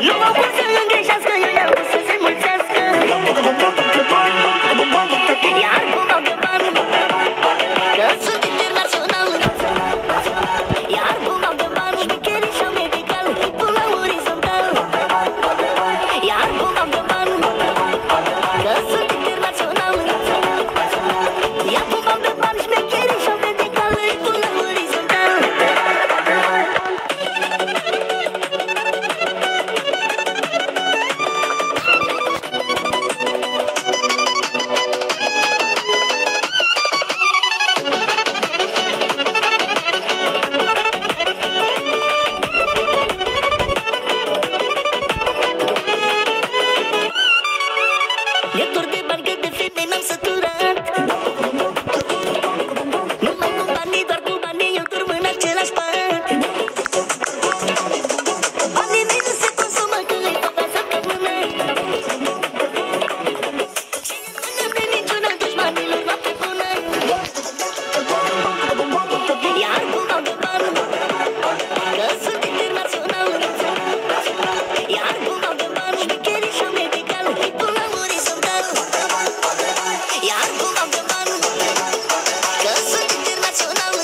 Nu mă pot să îngrișească, eu i-am pus să se mulțească. Iar cu bag de bani, că sunt internațional. Iar cu bag de bani, șmecherii și-au medical, până la orizontal. Iar cu bag de bani, că sunt internațional. Iar cu bag de bani, șmecherii și-au medical, până la orizontal. E dor de bani, că de femei m-am săturat. Nu mai cu banii, doar cu banii eu dorm în același pat. Banii mei nu se consumă, că îi fac la săptămână. Și nu ne niciuna dușmanilor noapte bună. Iar cu bag de bani, că sunt internațional. Iar cu bag de bani, șmecherii și-au medical, până la orizontal. Iar cu bag de bani, că sunt internațional.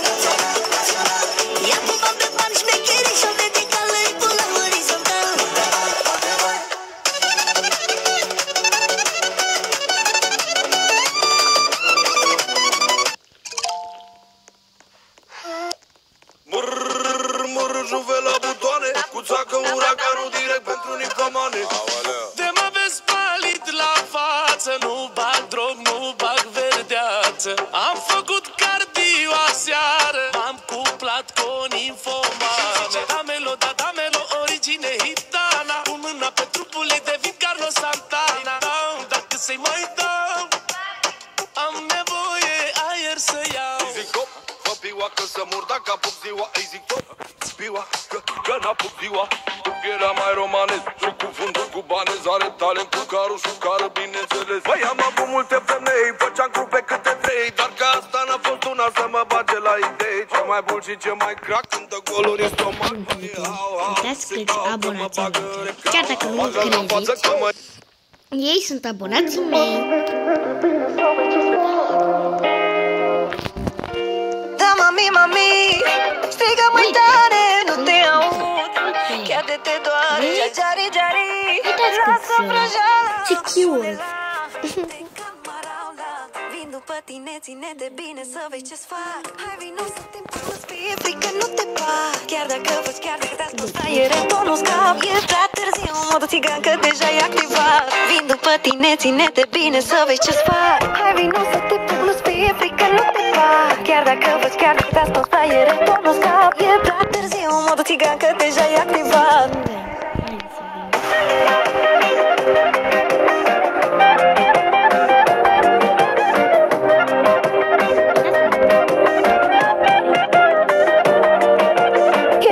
Iar cu bag de bani, șmecherii și-au medical, până la orizontal. Murr, juve la butoane, cu țacă uraganul direct pentru nifamane. De mă vezi palit la față, nu bag drog, nu bag verdeață. Am făcut cardio aseară, m-am cuplat cu o ninfomane. Damelo, da damelo, origine hitana. Cu mâna pe trupul ei devin Carlos Santana. Dacă să-i mai dau, am nevoie aer să iau. Îi zic hop, fă piua că să mor dacă apuc ziua. Îi zic hop, piua că n-apuc ziua. Era mai romanez, joc cu fundul cu banez. Are talent cu carul și cară, bineînțeles. Băi, am avut multe femei, făceam grupe câte trei. Dar că asta n-a fost una să mă bage la idei. Ce mai bun și ce mai crack când dă goluri în stomac. Uitați câți abonați am. Chiar dacă nu credeți, ei sunt abonații mei. Da, mami, mami, strigă mai tare, nu te aud. Chiar de te doare, jari, jari. Uitați Lasă vrăjeala. ce cute. Vin după tine, ține de bine să vezi ce-ți fac. Hai vino să te îți fie frică, nu te bag. Chiar dacă văd, chiar dacă te-a spus aere, tot nu scap. E prea târziu, modul țigan că deja e activat. Vin după tine, ține de bine să vezi ce-ți fac. Hai vino să te îți fie frică, nu te bag. Chiar dacă văd, chiar dacă te-a spus aere, tot nu scap. E prea târziu, modul țigan că deja e activat.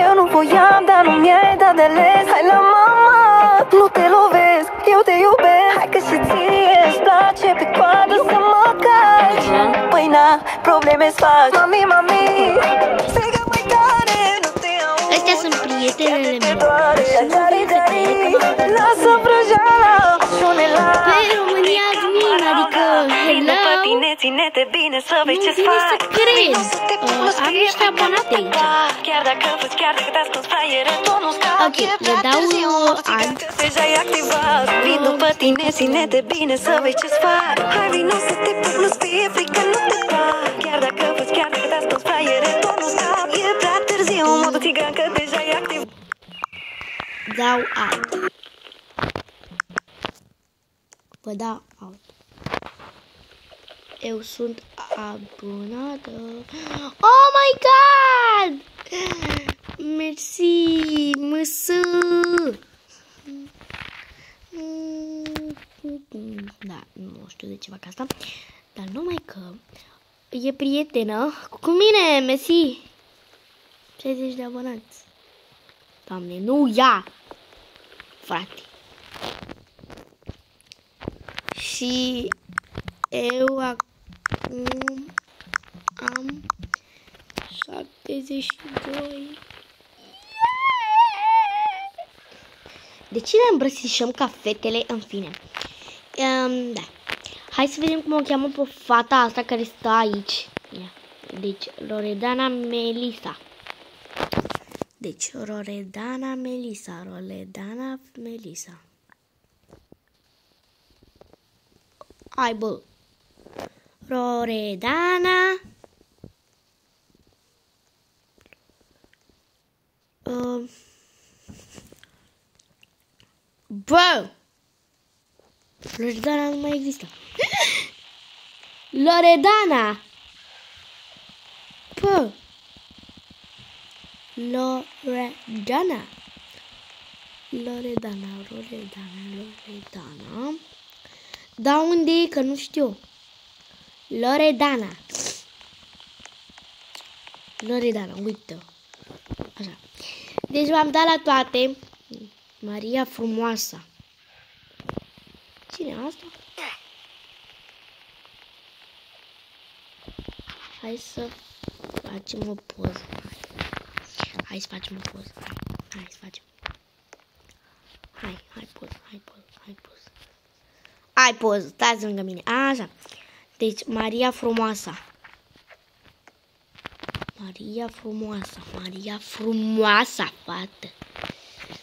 Eu nu voiam, dar nu mi-ai dat de les. Hai la mama, nu te lovesc, eu te iubesc. Hai că și ție îți place pe coadă să mă caci. Păi na, probleme-ți faci. Mami, mami, strigă mai tare, nu te aud. Astea sunt prietenele mele. Lasă vrăjeala, șune la. Pe România admin, adică hello. Ține-te bine să vezi Nu ce-ți vine fac. să cred. Am niște abonate aici. Chiar dacă văd, chiar dacă te-a spus fraiere, tot nu scap. Ok, le dau an. Deja e activat. Vin după tine, ține-te bine să vezi ce-ți fac. Hai vino să te pup, nu-ți fie frică, nu te bag. Chiar dacă văd, chiar dacă te-a spus fraiere, tot nu scap. E prea târziu, modul țigan că deja e activat. Dau alt. Vă dau alt. Eu sunt abonată. Oh my god! Mersi, măsă! Da, nu știu de ce fac asta. Dar numai că e prietenă cu mine, Messi. 60 de abonați. Doamne, nu ea! Frate. Și eu acum am 72. De ce ne îmbrățișăm ca fetele? În fine. Da. Hai să vedem cum o cheamă pe fata asta care stă aici. Deci, Loredana Melissa. Deci, Loredana Melissa. Loredana Melissa. Hai, bă. Loredana. Bă. Loredana nu mai există. Loredana. Bă. Loredana. Loredana. Da, unde e? Că nu știu. Loredana. Uite. Așa. Deci v-am dat la toate. Maria Frumoasă. Cine e asta? Hai să facem o poză. Hai să facem o poză. Hai poză, stați lângă mine. Așa. Deci, Maria Frumoasă. Maria Frumoasă, fată.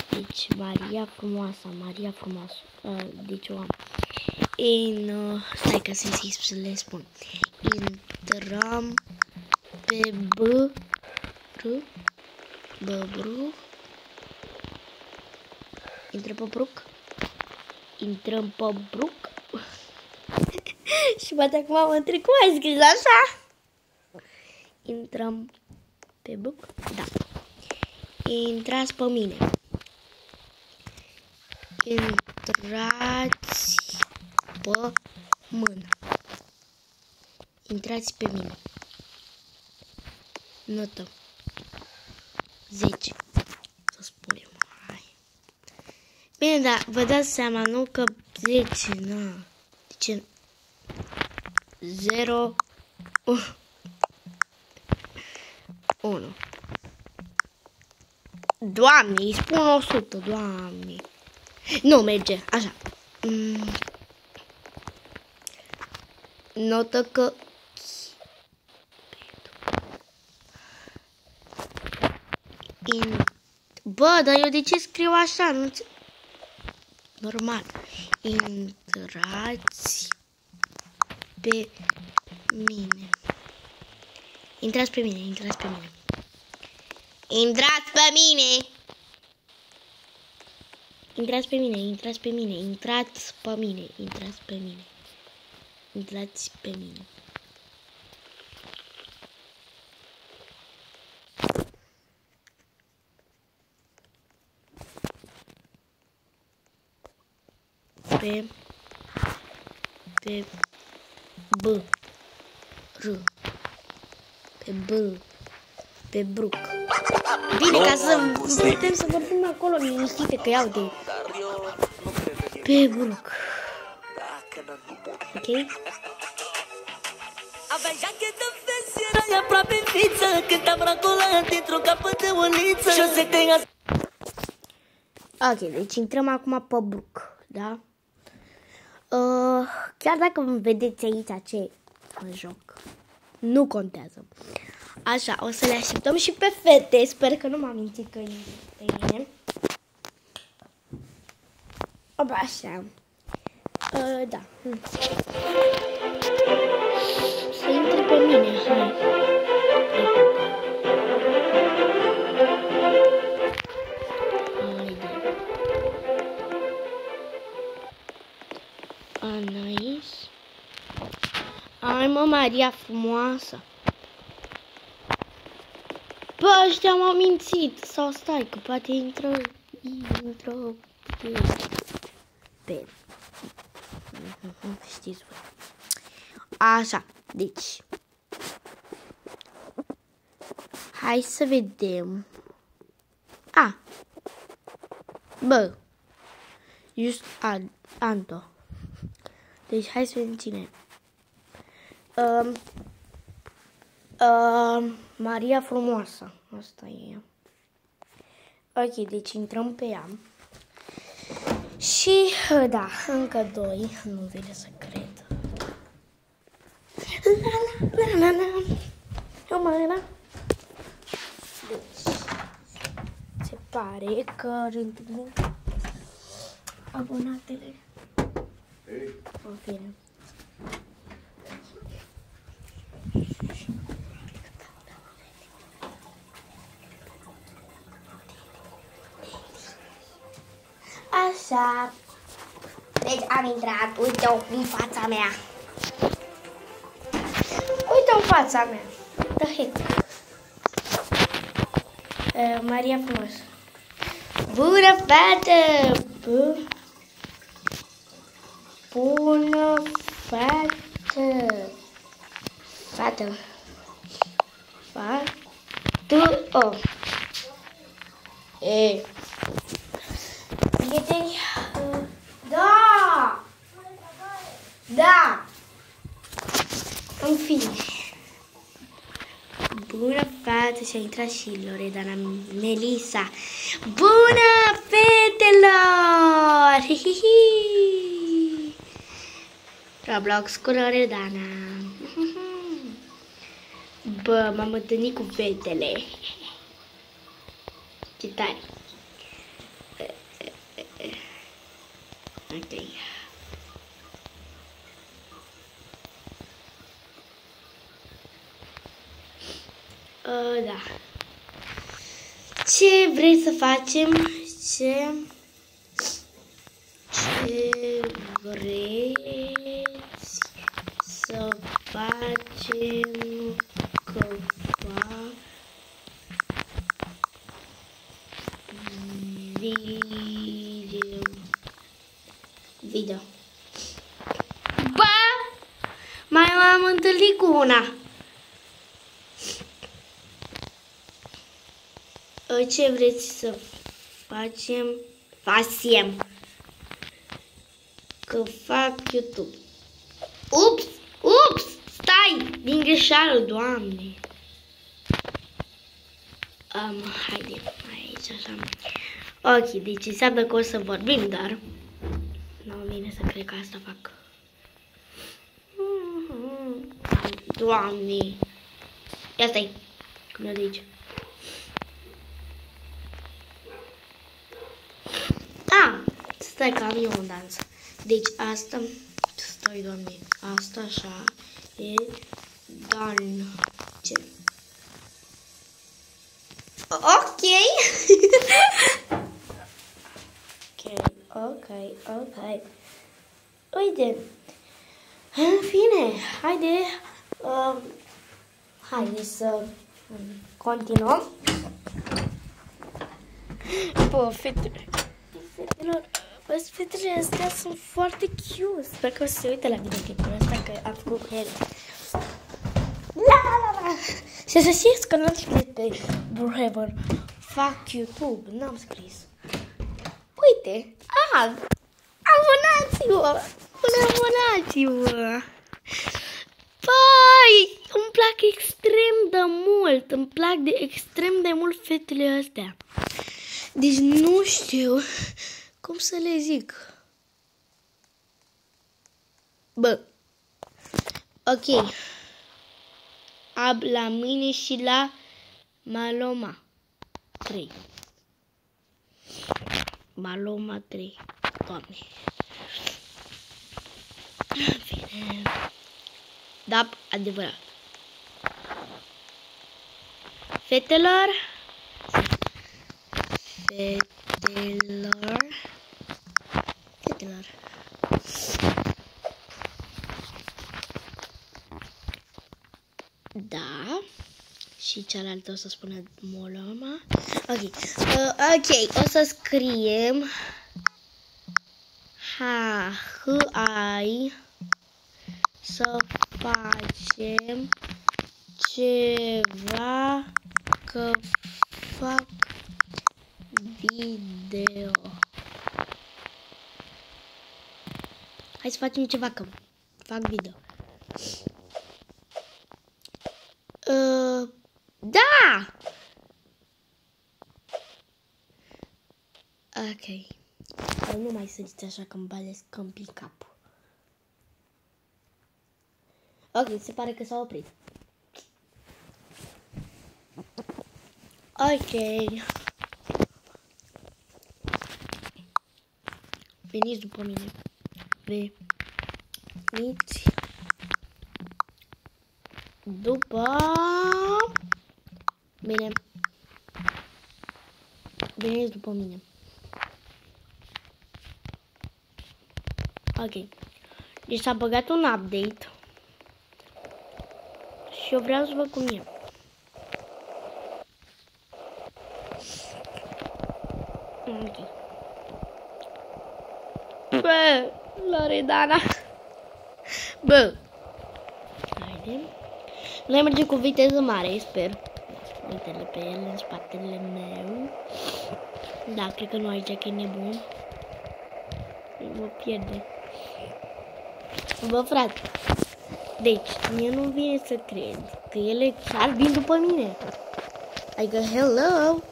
Deci, Maria Frumoasă. Deci, o am. Stai ca să le spun. Intrăm pe Intrăm pe Bruc. Și poate acum mă întreb cum ai scris așa. Intrăm pe Bruc. Da. Intrați pe mine. Intrați pe mână. Intrați pe mine. Notă 10. Să spunem. Hai. Bine, dar vă dați seama, nu că 10, na. Deci 0 1. Doamne, îi spun 100, Doamne. Nu merge, așa. Notă că Bă, dar eu de ce scriu așa? Nu normal. Intrați pe mine. Intrați pe mine. Pe Bruc. Bine, ca să putem să vorbim acolo liniștite, că iau de pe Bruc. Ok? Avea jachetă vezi, erai aproape în fiță, cântam racolat dintr-o capăt de uliță și o să te Ok, deci intrăm acum pe Bruc, da? Chiar dacă vedeți aici ce joc, nu contează. Așa, o să le așteptăm și pe fete. Sper că nu m-am mințit că e pe mine. Opa, așa. Da. Să intre pe mine, hai. Haide. Anais. Ai, mă, Maria Frumoasă. Bă, ăștia m-au mințit. Sau stai, că poate intră pe... Știți voi. Așa, deci. Hai să vedem. Bă. Just Anto. Deci hai să vedem cine. Maria Frumoasă. Asta e ea. Ok, deci intrăm pe ea. Și, da, încă 2. Nu vine să cred. Deci, se pare că întâlnim abonatele. În fine. Așa. Deci am intrat. Uite-o în fața mea. Uite-o în fața mea. The heck. Maria frumos. Bună fată! Bună fată! Fată. Fată. Oh. E. Prieteni. Da! Da! În fine. Bună fată, și-a intrat și Loredana Melisa. Bună fetelor! Hihihi! Roblox cu Loredana. Bă, m-am întâlnit cu fetele. Ce tare! Ok. Da. Ce vrei să facem? Ce vreți să facem video. Ba! Mai m-am întâlnit cu una. Ce vreți să facem? Că fac YouTube. Ups! Stai! Din greșeală, Doamne! Haide, aici, așa. Ok, deci înseamnă că o să vorbim, dar nu vine să cred că asta fac. Doamne! Ia stai! Cum e de aici? Stai că am eu un dans. Deci asta, stai, Doamne, asta așa e dan. Ce? Ok. Ok. Uite. În fine, haide să continuăm. Bă, fetelor, fetele astea sunt foarte cute. Sper că o să se uite la videoclipul ăsta, că am făcut cu ele. La. Și să știți că n-am scris pe Brookhaven fac YouTube, n-am scris. Uite, abonați-vă! Abonați-vă! Păi, îmi plac extrem de mult fetele astea. Deci nu știu cum să le zic. Bă. Ok. Ab la mâine și la Maloma 3. Maloma 3. Doamne. Bine. Da, adevărat. Fetelor. Da. Și cealaltă o să spună Moloma. Ok. O să scriem H-I să facem ceva că fac video. Hai să facem ceva că fac video. Da! Ok. Dar nu mai săriți așa că îmi baleți câmpii în cap. Ok, se pare că s-a oprit. Ok. Veniți după mine. Veniți după mine. Veniți după mine. Ok. Deci s-a băgat un update. Și eu vreau să văd cum e. Ok. Bă, Loredana. Bă. Haide. Noi mergem cu viteză mare, sper. Uite-le pe el în spatele meu. Da, cred că nu aici, că e nebun. Mă pierde. Bă, frate. Deci, mie nu vine să cred că ele chiar vin după mine. Adică, hello!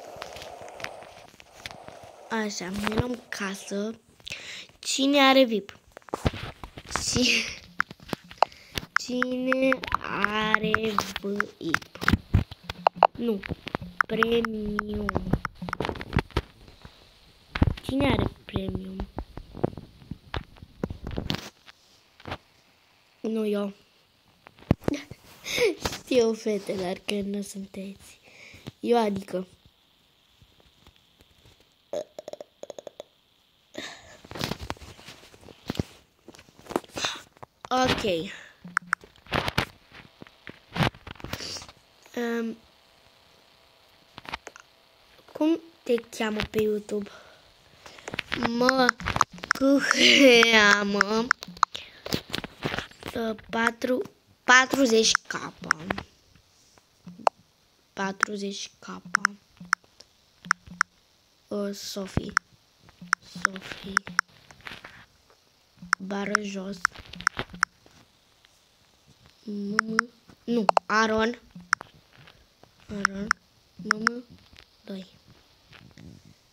Așa, mă luăm casă. Cine are VIP? Cine are VIP? Nu. Premium. Cine are premium? Nu eu. Știu, fetelor, că nu sunteți. Eu, adică. Ok. Cum te cheamă pe YouTube? Mă cheamă 40k. 40k. Sofie. Bară jos. Nu, Aron. Mamă.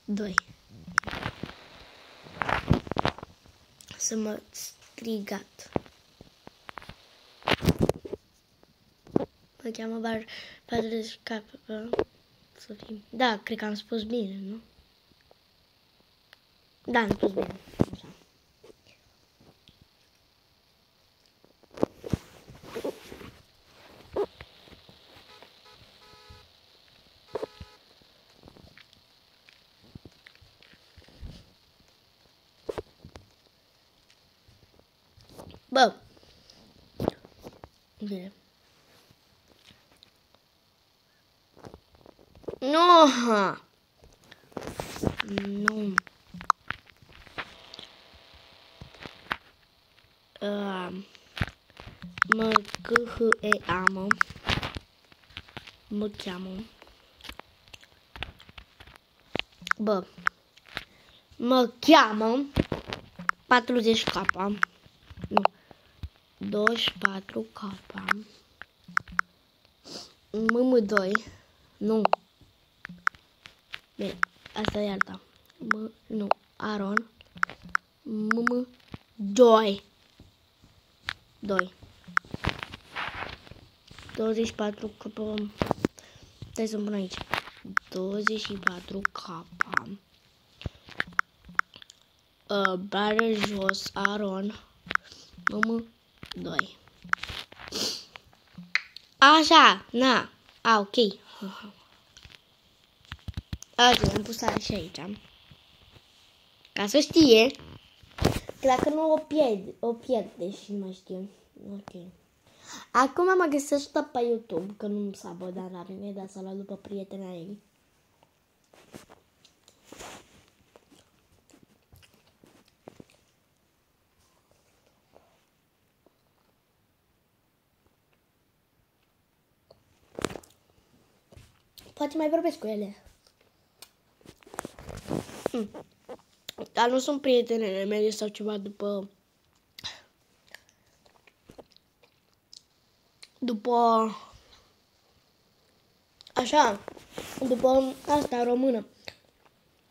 2. Să mă strigat. Mă cheamă Bar 40k. Sofie. Da, cred că am spus bine, nu? Da, am spus bine. Așa. Bă. Bine. Nu. Nu. Mă cheamă. Bă. Mă cheamă 40k. Nu. 24k. MM2. Nu. Bine, asta e alta. Nu. Aron. MM2. 24k. Stai să-mi pun aici. 24k. Bară jos, Aron. MM2. Așa, na. Ok. Ok, am pus așa aici. Ca să știe. Că dacă nu o pierde și nu mai știu. Ok. Acum mă găsește pe YouTube, că nu s-a abonat la mine, dar s-a luat după prietena ei. Poate mai vorbesc cu ele. Dar nu sunt prietenele mele sau ceva după așa, după asta română.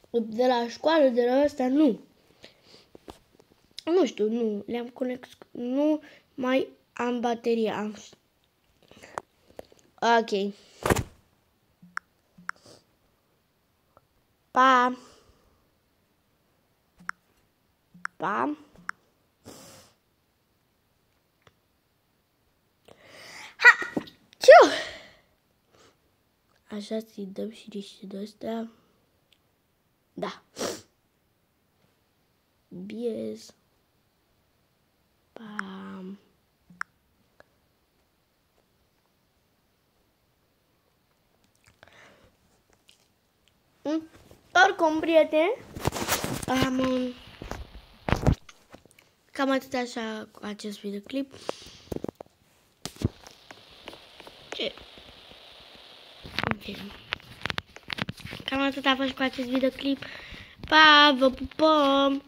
De la școală, de la asta, nu. Nu știu, nu, le-am conex... Nu mai am baterie, am... Ok. Pa! Pa! Ha! Ciu! Așa să-i dăm și niște de-astea. Da. Bies. Pam. Oricum, prieteni, cam atât așa cu acest videoclip. Cam atât a fost cu acest videoclip. Pa, vă pupăm!